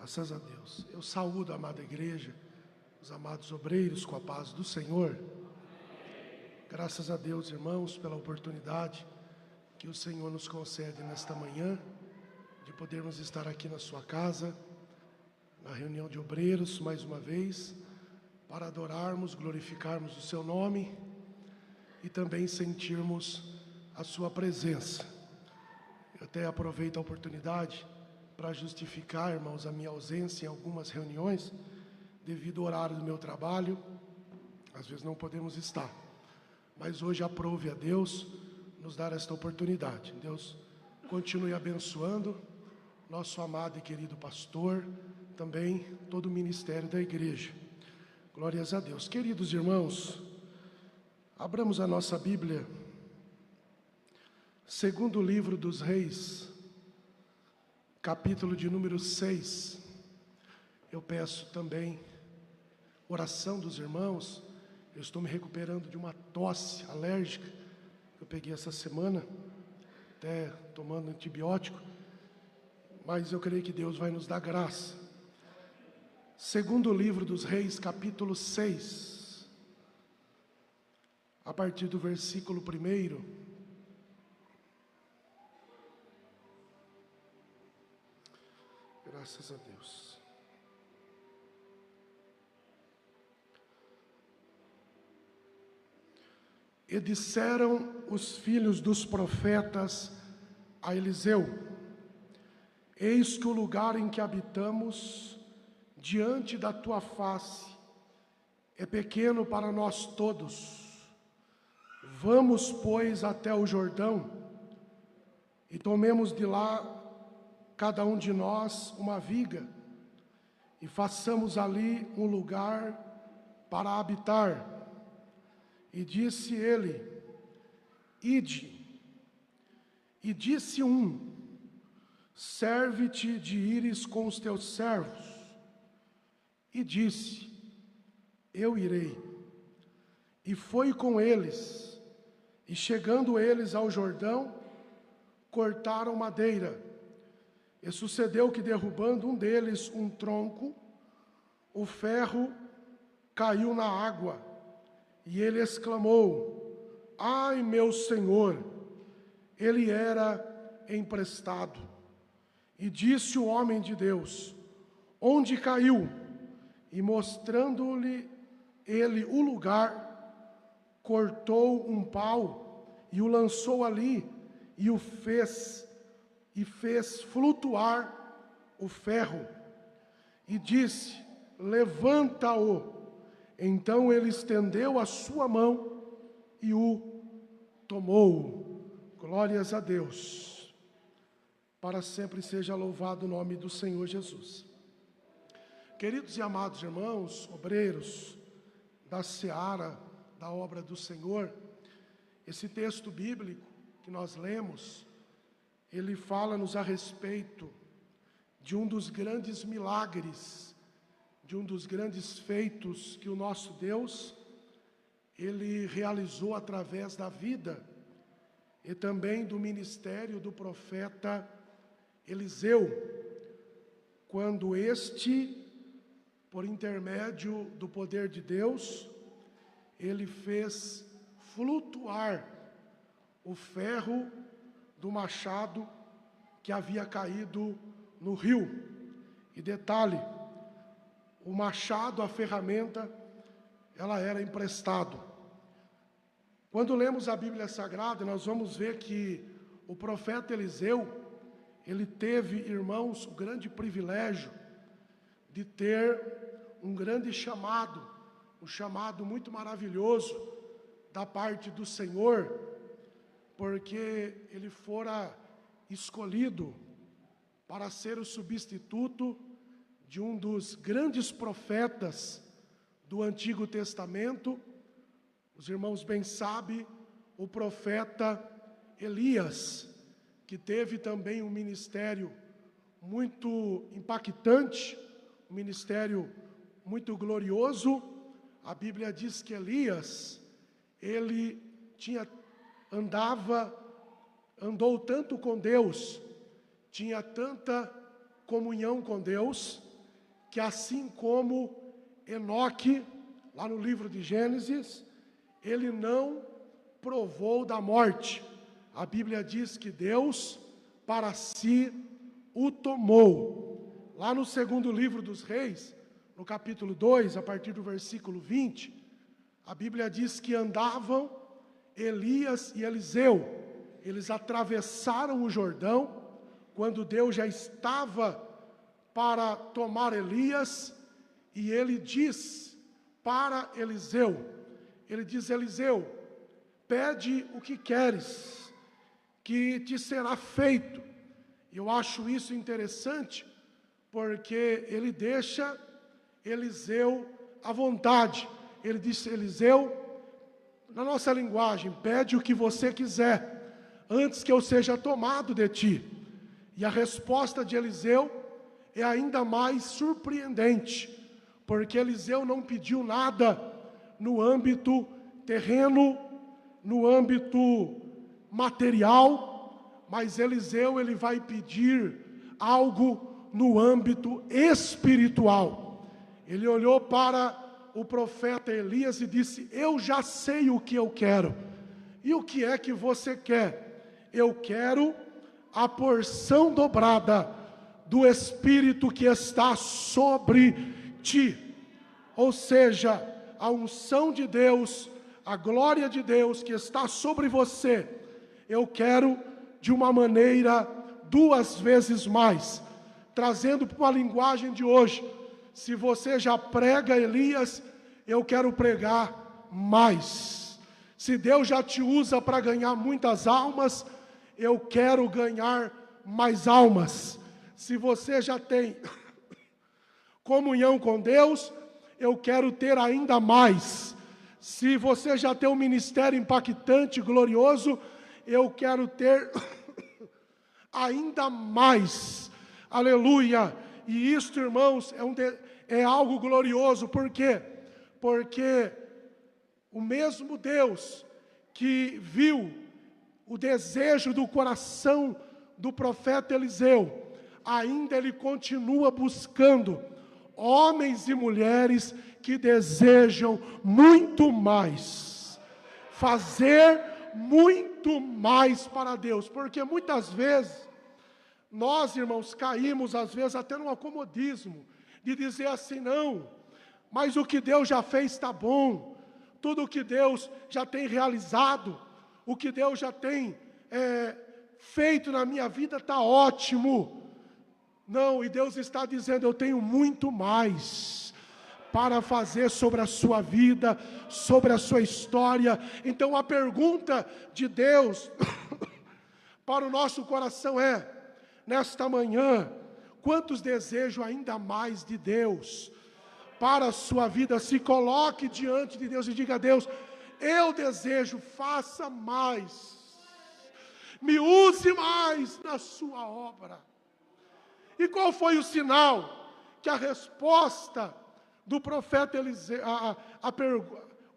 Graças a Deus. Eu saúdo a amada igreja, os amados obreiros com a paz do Senhor. Graças a Deus, irmãos, pela oportunidade que o Senhor nos concede nesta manhã, de podermos estar aqui na sua casa, na reunião de obreiros, mais uma vez, para adorarmos, glorificarmos o seu nome e também sentirmos a sua presença. Eu até aproveito a oportunidade para justificar, irmãos, a minha ausência em algumas reuniões, devido ao horário do meu trabalho. Às vezes não podemos estar, mas hoje aprove a Deus nos dar esta oportunidade. Deus continue abençoando nosso amado e querido pastor, também todo o ministério da igreja. Glórias a Deus. Queridos irmãos, abramos a nossa Bíblia, segundo livro dos Reis, capítulo de número 6. Eu peço também oração dos irmãos. Eu estou me recuperando de uma tosse alérgica que eu peguei essa semana, até tomando antibiótico, mas eu creio que Deus vai nos dar graça. Segundo livro dos Reis, capítulo 6, a partir do versículo 1. Graças a Deus. E disseram os filhos dos profetas a Eliseu: eis que o lugar em que habitamos diante da tua face é pequeno para nós todos. Vamos, pois, até o Jordão e tomemos de lá cada um de nós uma viga e façamos ali um lugar para habitar. E disse ele: ide. E disse um: serve-te de ires com os teus servos. E disse: eu irei. E foi com eles, e chegando eles ao Jordão, cortaram madeira. E sucedeu que, derrubando um deles um tronco, o ferro caiu na água, e ele exclamou: ai, meu senhor! Ele era emprestado. E disse o homem de Deus: onde caiu? E mostrando-lhe ele o lugar, cortou um pau e o lançou ali, e fez flutuar o ferro. E disse: levanta-o. Então ele estendeu a sua mão e o tomou. Glórias a Deus. Para sempre seja louvado o nome do Senhor Jesus. Queridos e amados irmãos, obreiros da seara, da obra do Senhor, esse texto bíblico que nós lemos, ele fala-nos a respeito de um dos grandes milagres, de um dos grandes feitos que o nosso Deus, ele realizou através da vida e também do ministério do profeta Eliseu, quando este, por intermédio do poder de Deus, ele fez flutuar o ferro do machado que havia caído no rio. E detalhe, o machado, a ferramenta, ela era emprestado. Quando lemos a Bíblia Sagrada, nós vamos ver que o profeta Eliseu, ele teve, irmãos, o grande privilégio de ter um grande chamado, um chamado muito maravilhoso da parte do Senhor, porque ele fora escolhido para ser o substituto de um dos grandes profetas do Antigo Testamento. Os irmãos bem sabem, o profeta Elias, que teve também um ministério muito impactante, um ministério muito glorioso. A Bíblia diz que Elias, ele andou tanto com Deus, tinha tanta comunhão com Deus, que assim como Enoque, lá no livro de Gênesis, ele não provou da morte. A Bíblia diz que Deus para si o tomou. Lá no segundo livro dos Reis, no capítulo 2, a partir do versículo 20, a Bíblia diz que andavam Elias e Eliseu. Eles atravessaram o Jordão, quando Deus já estava para tomar Elias, e ele diz para Eliseu, ele diz: Eliseu, pede o que queres, que te será feito. Eu acho isso interessante, porque ele deixa Eliseu à vontade. Ele disse: Eliseu, na nossa linguagem, pede o que você quiser, antes que eu seja tomado de ti. E a resposta de Eliseu é ainda mais surpreendente, porque Eliseu não pediu nada no âmbito terreno, no âmbito material, mas Eliseu ele vai pedir algo no âmbito espiritual. Ele olhou para o profeta Elias e disse: eu já sei o que eu quero. E o que é que você quer? Eu quero a porção dobrada do Espírito que está sobre ti. Ou seja, a unção de Deus, a glória de Deus que está sobre você, eu quero de uma maneira 2 vezes mais. Trazendo para a linguagem de hoje, se você já prega Elias, eu quero pregar mais. Se Deus já te usa para ganhar muitas almas, eu quero ganhar mais almas. Se você já tem comunhão com Deus, eu quero ter ainda mais. Se você já tem um ministério impactante, glorioso, eu quero ter ainda mais. Aleluia! E isto, irmãos, é algo glorioso. Por quê? Porque o mesmo Deus que viu o desejo do coração do profeta Eliseu, ainda ele continua buscando homens e mulheres que desejam muito mais, fazer muito mais para Deus. Porque muitas vezes nós, irmãos, caímos às vezes até no acomodismo de dizer assim: não, mas o que Deus já fez está bom, tudo o que Deus já tem realizado, o que Deus já tem feito na minha vida está ótimo. Não, e Deus está dizendo: eu tenho muito mais para fazer sobre a sua vida, sobre a sua história. Então a pergunta de Deus para o nosso coração é: nesta manhã, quantos desejam ainda mais de Deus para a sua vida? Se coloque diante de Deus e diga: Deus, eu desejo, faça mais, me use mais na sua obra. E qual foi o sinal? Que a resposta do profeta Eliseu,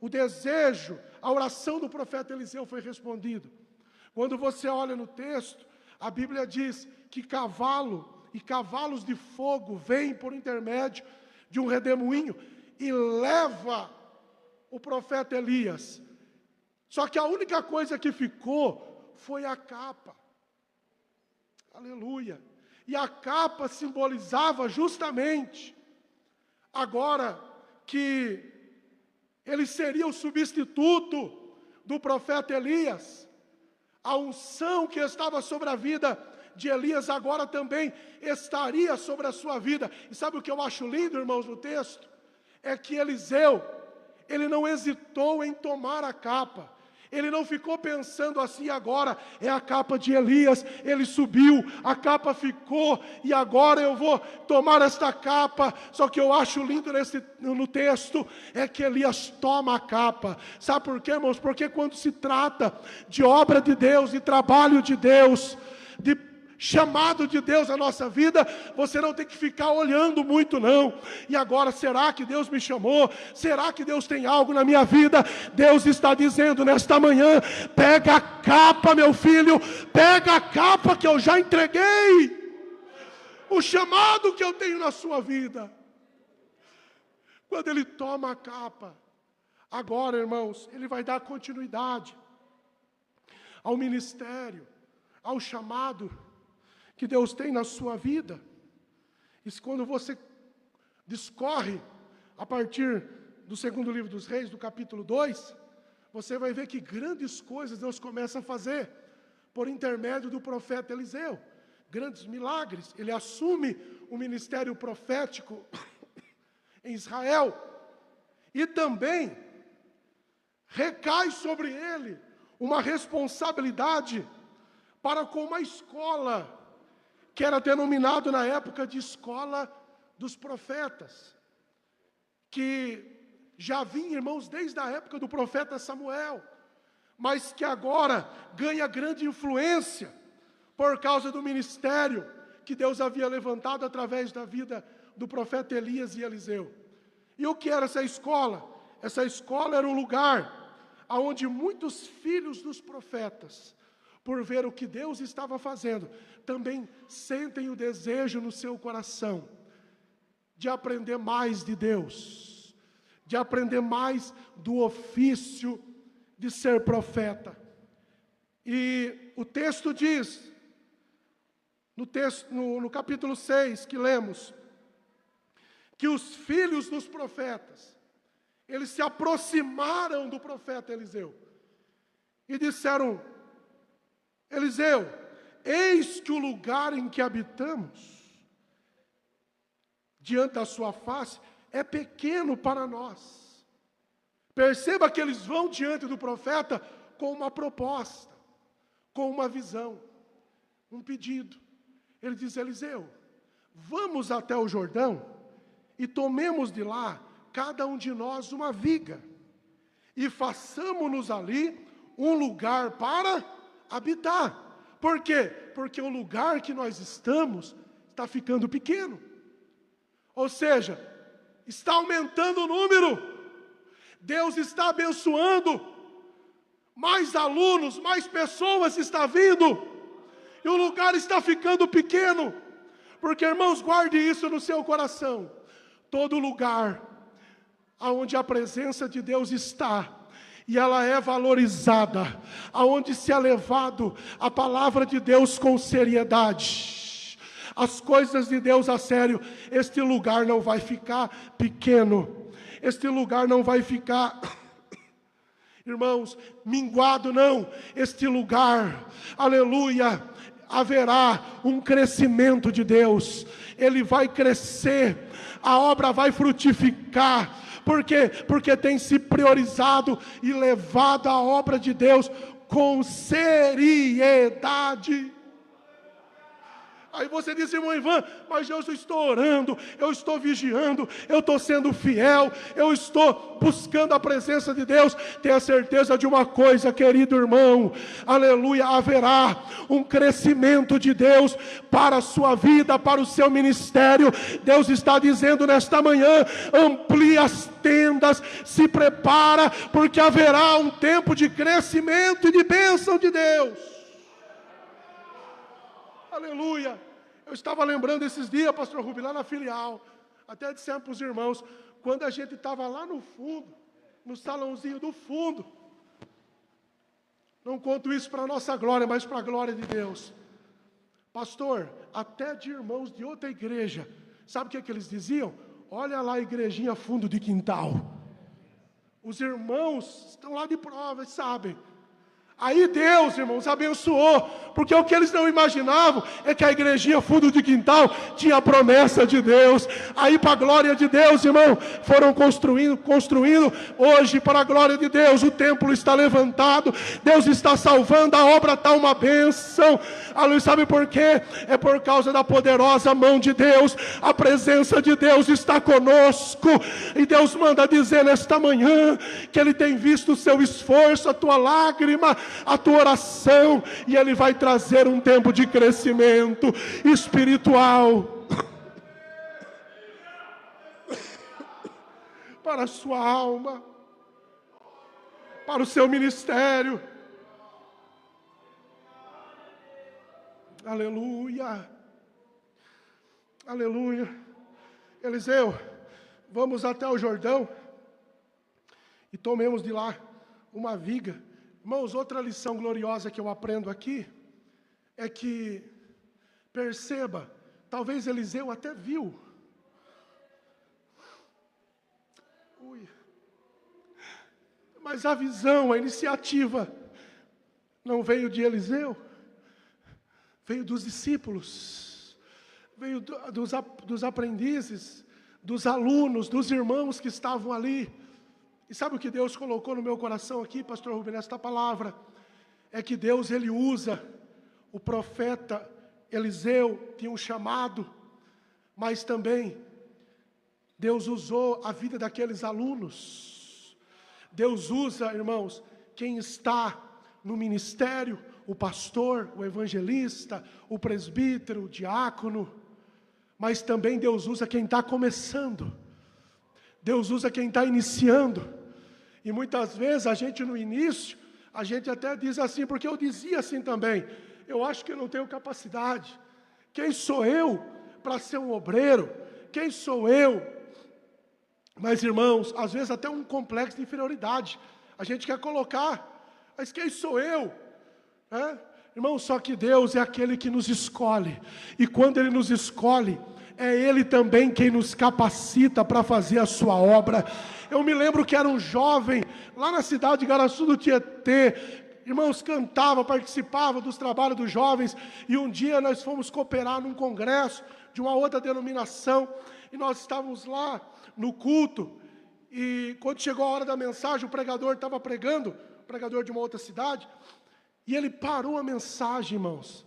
o desejo, a oração do profeta Eliseu foi respondido. Quando você olha no texto, a Bíblia diz que cavalo e cavalos de fogo vêm por intermédio de um redemoinho e leva o profeta Elias. Só que a única coisa que ficou foi a capa. Aleluia. E a capa simbolizava justamente, agora que ele seria o substituto do profeta Elias, a unção que estava sobre a vida de Elias agora também estaria sobre a sua vida. E sabe o que eu acho lindo, irmãos, no texto? É que Eliseu, ele não hesitou em tomar a capa. Ele não ficou pensando assim: agora é a capa de Elias, ele subiu, a capa ficou, e agora eu vou tomar esta capa. Só que eu acho lindo no texto, é que Elias toma a capa. Sabe por quê, irmãos? Porque quando se trata de obra de Deus, de trabalho de Deus, de chamado de Deus na nossa vida, você não tem que ficar olhando muito não. E agora, será que Deus me chamou? Será que Deus tem algo na minha vida? Deus está dizendo nesta manhã: pega a capa, meu filho, pega a capa que eu já entreguei, o chamado que eu tenho na sua vida. quando ele toma a capa, agora, irmãos, ele vai dar continuidade ao ministério, ao chamado que Deus tem na sua vida. Isso quando você discorre a partir do segundo livro dos Reis, do capítulo 2, você vai ver que grandes coisas Deus começa a fazer por intermédio do profeta Eliseu. Grandes milagres. Ele assume o ministério profético em Israel. E também recai sobre ele uma responsabilidade para com uma escola, que era denominado na época de escola dos profetas, que já vinha, irmãos, desde a época do profeta Samuel, mas que agora ganha grande influência por causa do ministério que Deus havia levantado através da vida do profeta Elias e Eliseu. E o que era essa escola? Essa escola era um lugar onde muitos filhos dos profetas, por ver o que Deus estava fazendo, também sentem o desejo no seu coração de aprender mais de Deus, de aprender mais do ofício de ser profeta. E o texto diz, no capítulo 6 que lemos, que os filhos dos profetas, eles se aproximaram do profeta Eliseu e disseram: Eliseu, eis que o lugar em que habitamos, diante da sua face, é pequeno para nós. Perceba que eles vão diante do profeta com uma proposta, com uma visão, um pedido. Ele diz: Eliseu, vamos até o Jordão e tomemos de lá, cada um de nós, uma viga, e façamos-nos ali um lugar para habitar. Por quê? Porque o lugar que nós estamos está ficando pequeno. Ou seja, está aumentando o número. Deus está abençoando. Mais alunos, mais pessoas está vindo. E o lugar está ficando pequeno. Porque, irmãos, guarde isso no seu coração. Todo lugar onde a presença de Deus está, e ela é valorizada, aonde se é levado a palavra de Deus com seriedade, as coisas de Deus a sério, este lugar não vai ficar pequeno, este lugar não vai ficar, irmãos, minguado, não. Este lugar, aleluia, haverá um crescimento de Deus, ele vai crescer, a obra vai frutificar. Por quê? Porque tem se priorizado e levado a obra de Deus com seriedade. Aí você diz: irmão Ivan, mas eu estou orando, eu estou vigiando, eu estou sendo fiel, eu estou buscando a presença de Deus. Tenha certeza de uma coisa, querido irmão, aleluia, haverá um crescimento de Deus para a sua vida, para o seu ministério. Deus está dizendo nesta manhã: amplie as tendas, se prepara, porque haverá um tempo de crescimento e de bênção de Deus. Aleluia. Eu estava lembrando esses dias, pastor Rubi, lá na filial, até dissemos para os irmãos, quando a gente estava lá no fundo, no salãozinho do fundo, não conto isso para a nossa glória, mas para a glória de Deus. Pastor, até de irmãos de outra igreja, sabe o que eles diziam? Olha lá a igrejinha fundo de quintal. Os irmãos estão lá de prova, sabem. Aí Deus, irmãos, abençoou, porque o que eles não imaginavam é que a igrejinha fundo de quintal tinha a promessa de Deus. Aí para a glória de Deus, irmão, foram construindo, hoje para a glória de Deus, o templo está levantado, Deus está salvando, a obra está uma bênção. Aleluia, sabe por quê? É por causa da poderosa mão de Deus, a presença de Deus está conosco, e Deus manda dizer nesta manhã, que Ele tem visto o seu esforço, a tua lágrima, a tua oração, e Ele vai trazer um tempo de crescimento espiritual para a sua alma, para o seu ministério. Aleluia, aleluia. Eliseu, vamos até o Jordão e tomemos de lá uma viga. Irmãos, outra lição gloriosa que eu aprendo aqui é que, perceba, talvez Eliseu até viu. Mas a visão, a iniciativa, não veio de Eliseu, veio dos discípulos, veio dos aprendizes, dos alunos, dos irmãos que estavam ali. E sabe o que Deus colocou no meu coração aqui, pastor Rubem, nesta palavra? É que Deus, Ele usa o profeta Eliseu, tinha um chamado, mas também Deus usou a vida daqueles alunos. Deus usa, irmãos, quem está no ministério, o pastor, o evangelista, o presbítero, o diácono, mas também Deus usa quem está começando, Deus usa quem está iniciando. E muitas vezes a gente no início, a gente até diz assim, porque eu dizia assim também, eu acho que eu não tenho capacidade, quem sou eu para ser um obreiro, quem sou eu? Mas irmãos, às vezes até um complexo de inferioridade, a gente quer colocar, mas quem sou eu? Irmão, só que Deus é aquele que nos escolhe, e quando Ele nos escolhe, é Ele também quem nos capacita para fazer a sua obra. Eu me lembro que era um jovem, lá na cidade de Igaraçu do Tietê, irmãos, cantava, participava dos trabalhos dos jovens, e um dia nós fomos cooperar num congresso, de uma outra denominação, e nós estávamos lá no culto, e quando chegou a hora da mensagem, o pregador estava pregando, pregador de uma outra cidade, e ele parou a mensagem, irmãos,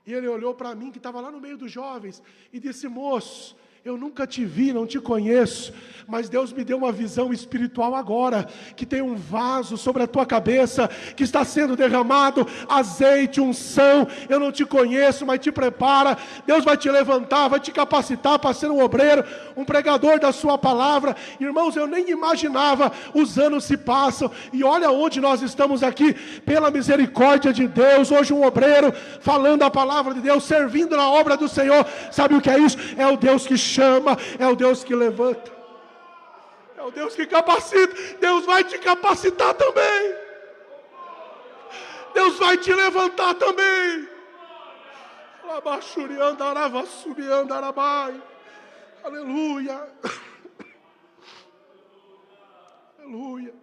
e ele olhou para mim, que estava lá no meio dos jovens, e disse: moço, eu nunca te vi, não te conheço, mas Deus me deu uma visão espiritual agora, que tem um vaso sobre a tua cabeça, que está sendo derramado azeite, unção, eu não te conheço, mas te prepara, Deus vai te levantar, vai te capacitar para ser um obreiro, um pregador da sua palavra. Irmãos, eu nem imaginava, os anos se passam, e olha onde nós estamos aqui, pela misericórdia de Deus, hoje um obreiro, falando a palavra de Deus, servindo na obra do Senhor. Sabe o que é isso? É o Deus que chama, é o Deus que levanta, é o Deus que capacita. Deus vai te capacitar também, Deus vai te levantar também. Aleluia, aleluia.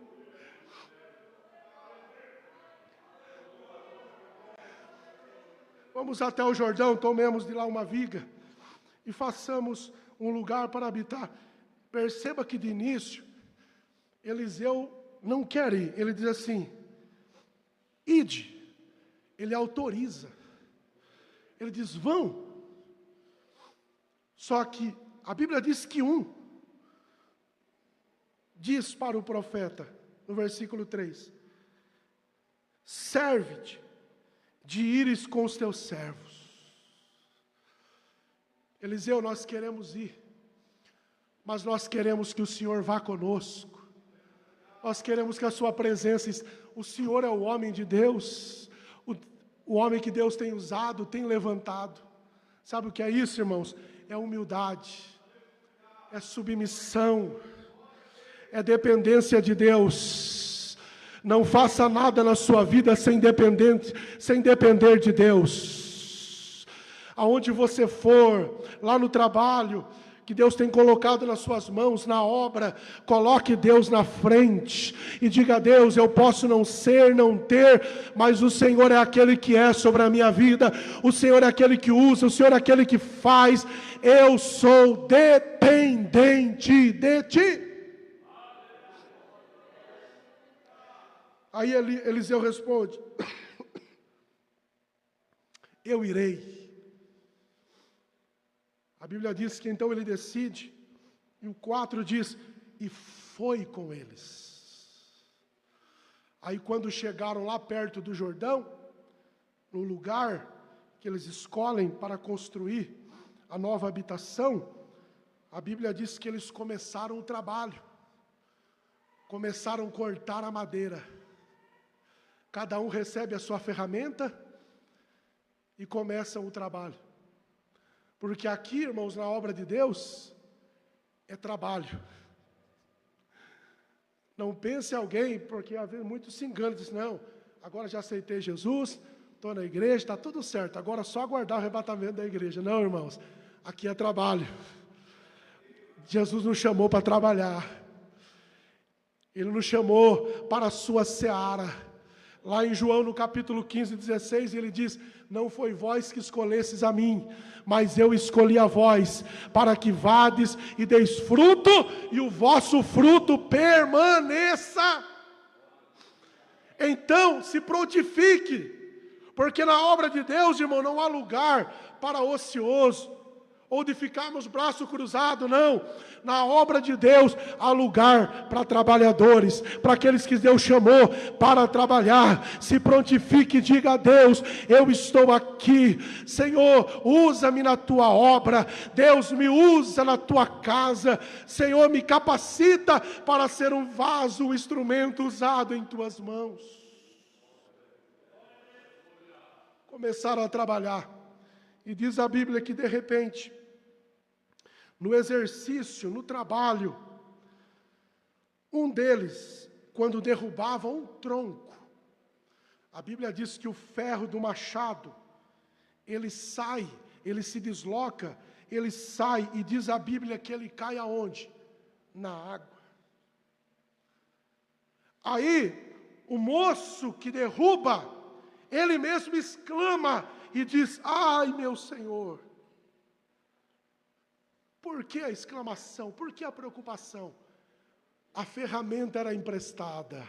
Vamos até o Jordão, tomemos de lá uma viga e façamos um lugar para habitar. Perceba que de início, Eliseu não quer ir, ele diz assim: ide, ele autoriza, ele diz: vão. Só que a Bíblia diz que diz para o profeta, no versículo 3, serve-te de ires com os teus servos. Eliseu, nós queremos ir, mas nós queremos que o Senhor vá conosco, nós queremos que a sua presença, o Senhor é o homem de Deus, o homem que Deus tem usado, tem levantado. Sabe o que é isso, irmãos? É humildade, é submissão, é dependência de Deus. Não faça nada na sua vida sem depender de Deus. Aonde você for, lá no trabalho que Deus tem colocado nas suas mãos, na obra, coloque Deus na frente e diga a Deus: eu posso não ser, não ter, mas o Senhor é aquele que é sobre a minha vida, o Senhor é aquele que usa, o Senhor é aquele que faz, eu sou dependente de Ti. Aí Eliseu responde: eu irei. A Bíblia diz que então ele decide, e o 4 diz: e foi com eles. Aí quando chegaram lá perto do Jordão, no lugar que eles escolhem para construir a nova habitação, a Bíblia diz que eles começaram o trabalho, começaram a cortar a madeira. Cada um recebe a sua ferramenta e começam o trabalho. Porque aqui, irmãos, na obra de Deus, é trabalho. Não pense em alguém, porque às vezes muitos se enganam, dizem, não, agora já aceitei Jesus, estou na igreja, está tudo certo, agora é só aguardar o arrebatamento da igreja. Não, irmãos, aqui é trabalho. Jesus nos chamou para trabalhar. Ele nos chamou para a sua seara. Lá em João, no capítulo 15, 16, ele diz, não foi vós que escolhestes a mim, mas eu escolhi a vós, para que vades e deis fruto, e o vosso fruto permaneça. Então, se prontifique, porque na obra de Deus, irmão, não há lugar para ocioso, ou de ficarmos braço cruzado, não. Na obra de Deus há lugar para trabalhadores, para aqueles que Deus chamou para trabalhar. Se prontifique e diga a Deus, eu estou aqui, Senhor, usa-me na tua obra, Deus me usa na tua casa, Senhor, me capacita para ser um vaso, um instrumento usado em tuas mãos. Começaram a trabalhar, e diz a Bíblia que de repente, no exercício, no trabalho, um deles, quando derrubava um tronco, a Bíblia diz que o ferro do machado, ele sai, ele se desloca, ele sai, e diz a Bíblia que ele cai aonde? Na água. Aí, o moço que derruba, ele mesmo exclama e diz, ai meu Senhor. Por que a exclamação? Por que a preocupação? A ferramenta era emprestada.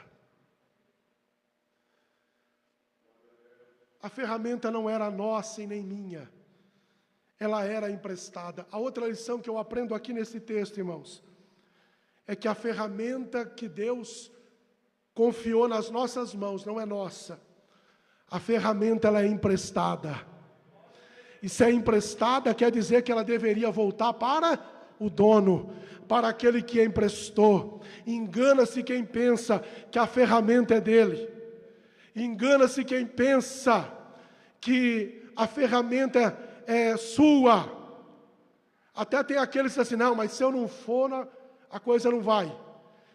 A ferramenta não era nossa e nem minha. Ela era emprestada. A outra lição que eu aprendo aqui nesse texto, irmãos, é que a ferramenta que Deus confiou nas nossas mãos não é nossa. A ferramenta ela é emprestada. E se é emprestada, quer dizer que ela deveria voltar para o dono, para aquele que a emprestou. Engana-se quem pensa que a ferramenta é dele. Engana-se quem pensa que a ferramenta é sua. Até tem aqueles que dizem assim, não, mas se eu não for, a coisa não vai.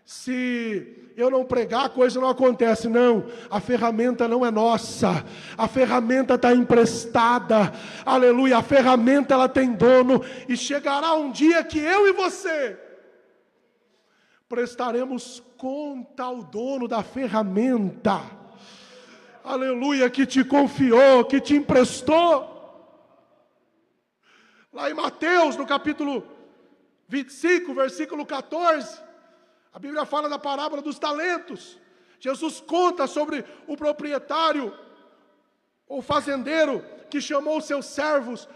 Se eu não pregar, a coisa não acontece. Não, a ferramenta não é nossa. A ferramenta está emprestada. Aleluia, a ferramenta ela tem dono. E chegará um dia que eu e você prestaremos conta ao dono da ferramenta. Aleluia, que te confiou, que te emprestou. Lá em Mateus, no capítulo 25, versículo 14... a Bíblia fala da parábola dos talentos. Jesus conta sobre o proprietário, ou fazendeiro, que chamou os seus servos.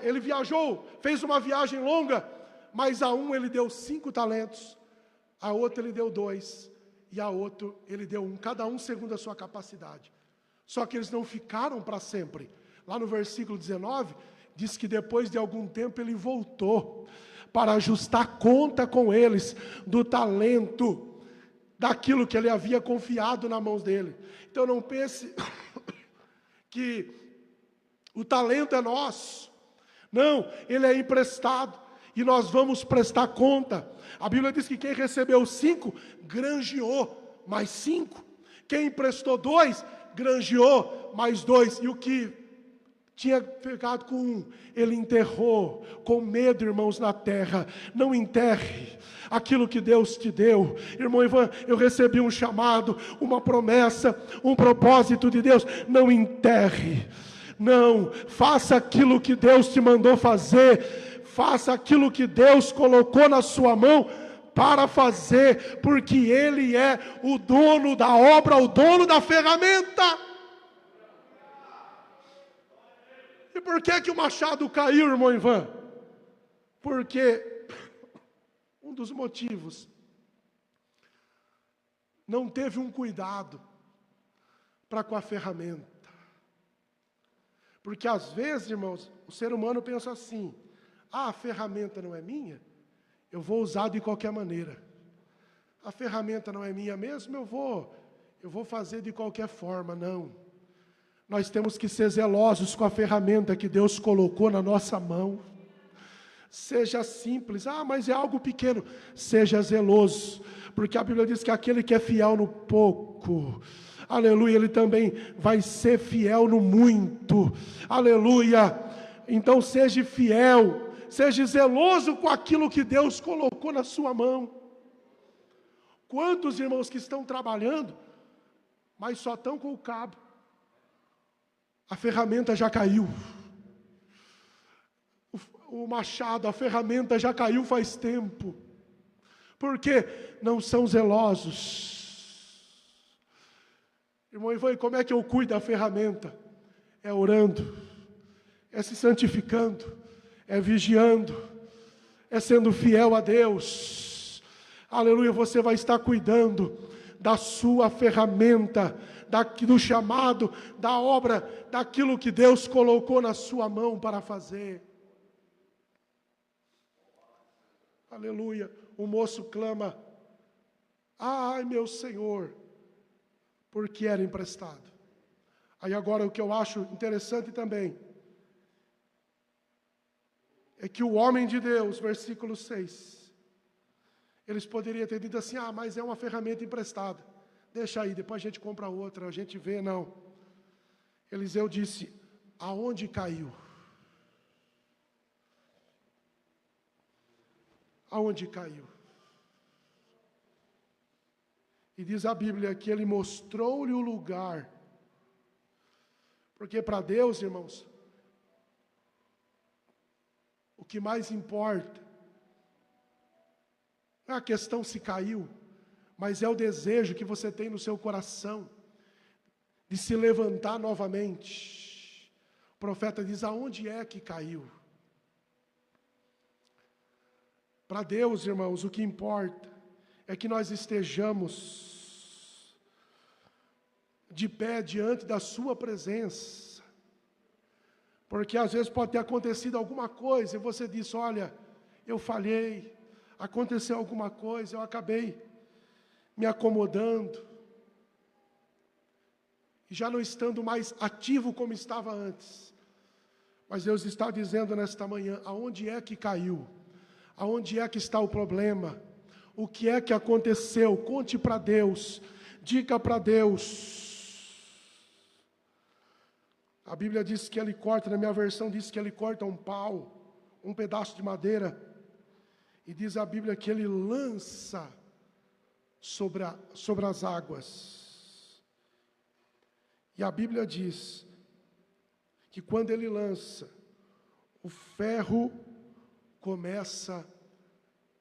Ele viajou, fez uma viagem longa, mas a um ele deu 5 talentos, a outro ele deu 2, e a outro ele deu 1, cada um segundo a sua capacidade. Só que eles não ficaram para sempre. Lá no versículo 19, diz que depois de algum tempo ele voltou, para ajustar conta com eles, do talento, daquilo que ele havia confiado na mão dele. Então não pense que o talento é nosso. Não, ele é emprestado, e nós vamos prestar conta. A Bíblia diz que quem recebeu 5, granjeou mais 5. Quem emprestou 2, granjeou mais 2. E o que tinha ficado com 1, ele enterrou com medo, irmãos, na terra. Não enterre aquilo que Deus te deu. Irmão Ivan, eu recebi um chamado, uma promessa, um propósito de Deus. Não enterre. Não, faça aquilo que Deus te mandou fazer. Faça aquilo que Deus colocou na sua mão para fazer, porque Ele é o dono da obra, o dono da ferramenta. E por que o machado caiu, irmão Ivan? Porque um dos motivos, não teve um cuidado para com a ferramenta. Porque às vezes, irmãos, o ser humano pensa assim, a ferramenta não é minha, eu vou usar de qualquer maneira. A ferramenta não é minha mesmo, eu vou fazer de qualquer forma. Não. Nós temos que ser zelosos com a ferramenta que Deus colocou na nossa mão. Seja simples. Ah, mas é algo pequeno. Seja zeloso, porque a Bíblia diz que aquele que é fiel no pouco, aleluia, ele também vai ser fiel no muito. Aleluia. Então seja fiel, seja zeloso com aquilo que Deus colocou na sua mão. Quantos irmãos que estão trabalhando, mas só estão com o cabo? A ferramenta já caiu. O machado, a ferramenta já caiu faz tempo. Porque não são zelosos. Irmão Ivan, como é que eu cuido da ferramenta? É orando, é se santificando, é vigiando, é sendo fiel a Deus. Aleluia, você vai estar cuidando da sua ferramenta, do chamado, da obra, daquilo que Deus colocou na sua mão para fazer. Aleluia. O moço clama: ai, meu Senhor, porque era emprestado. Aí agora o que eu acho interessante também é que o homem de Deus, versículo 6, eles poderiam ter dito assim: ah, mas é uma ferramenta emprestada, deixa aí, depois a gente compra outra, a gente vê. Não. Eliseu disse: aonde caiu? Aonde caiu? E diz a Bíblia que ele mostrou-lhe o lugar. Porque para Deus, irmãos, o que mais importa não é a questão se caiu, mas é o desejo que você tem no seu coração de se levantar novamente. O profeta diz: aonde é que caiu? Para Deus, irmãos, o que importa é que nós estejamos de pé diante da sua presença. Porque às vezes pode ter acontecido alguma coisa e você diz: olha, eu falhei, aconteceu alguma coisa, eu acabei me acomodando, e já não estando mais ativo como estava antes. Mas Deus está dizendo nesta manhã: aonde é que caiu? Aonde é que está o problema? O que é que aconteceu? Conte para Deus, diga para Deus. A Bíblia diz que ele corta, na minha versão diz que ele corta um pau, um pedaço de madeira, e diz a Bíblia que ele lança sobre as águas. E a Bíblia diz que quando ele lança, o ferro começa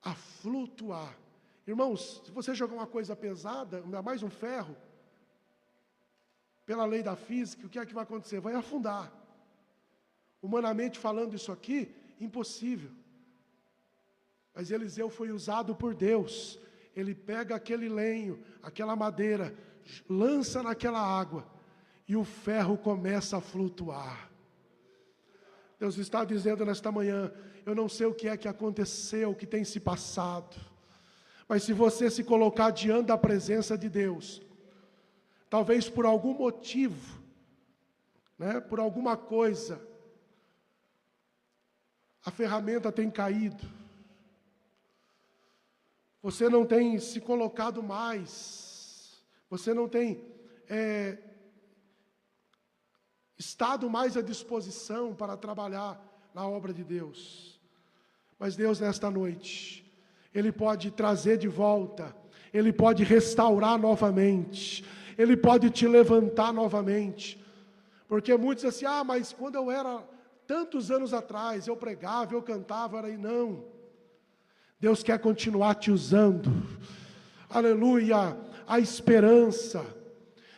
a flutuar. Irmãos, se você jogar uma coisa pesada, ainda mais um ferro, pela lei da física, o que é que vai acontecer? Vai afundar. Humanamente falando isso aqui, impossível. Mas Eliseu foi usado por Deus. Ele pega aquele lenho, aquela madeira, lança naquela água, e o ferro começa a flutuar. Deus está dizendo nesta manhã: eu não sei o que é que aconteceu, o que tem se passado, mas se você se colocar diante da presença de Deus, talvez por algum motivo, por alguma coisa, a ferramenta tem caído, você não tem se colocado mais, você não tem estado mais à disposição para trabalhar na obra de Deus. Mas Deus, nesta noite, Ele pode trazer de volta, Ele pode restaurar novamente, Ele pode te levantar novamente. Porque muitos dizem assim: ah, mas quando eu era tantos anos atrás, eu pregava, eu cantava, era aí. Não. Deus quer continuar te usando. Aleluia, a esperança.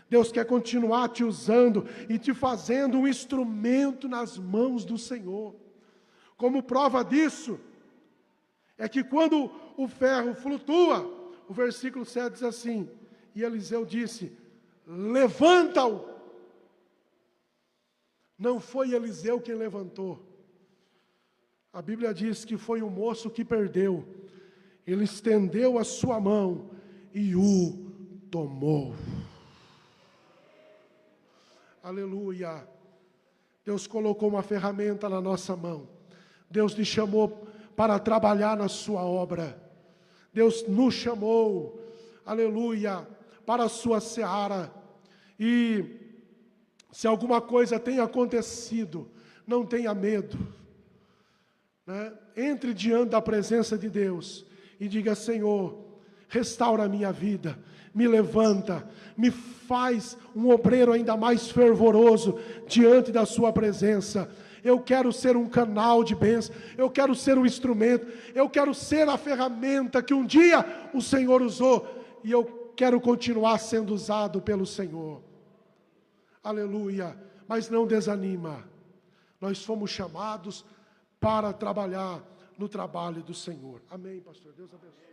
Deus quer continuar te usando e te fazendo um instrumento nas mãos do Senhor. Como prova disso, é que quando o ferro flutua, o versículo 7 diz assim: e Eliseu disse: levanta-o. Não foi Eliseu quem levantou. A Bíblia diz que foi o moço que perdeu. Ele estendeu a sua mão e o tomou. Aleluia. Deus colocou uma ferramenta na nossa mão. Deus te chamou para trabalhar na sua obra. Deus nos chamou, aleluia, para a sua seara. E se alguma coisa tem acontecido, não tenha medo, né? Entre diante da presença de Deus e diga: Senhor, restaura a minha vida, me levanta, me faz um obreiro ainda mais fervoroso diante da sua presença. Eu quero ser um canal de bênção, eu quero ser um instrumento, eu quero ser a ferramenta que um dia o Senhor usou, e eu quero continuar sendo usado pelo Senhor. Aleluia. Mas não desanima, nós fomos chamados para trabalhar no trabalho do Senhor. Amém, pastor. Deus abençoe.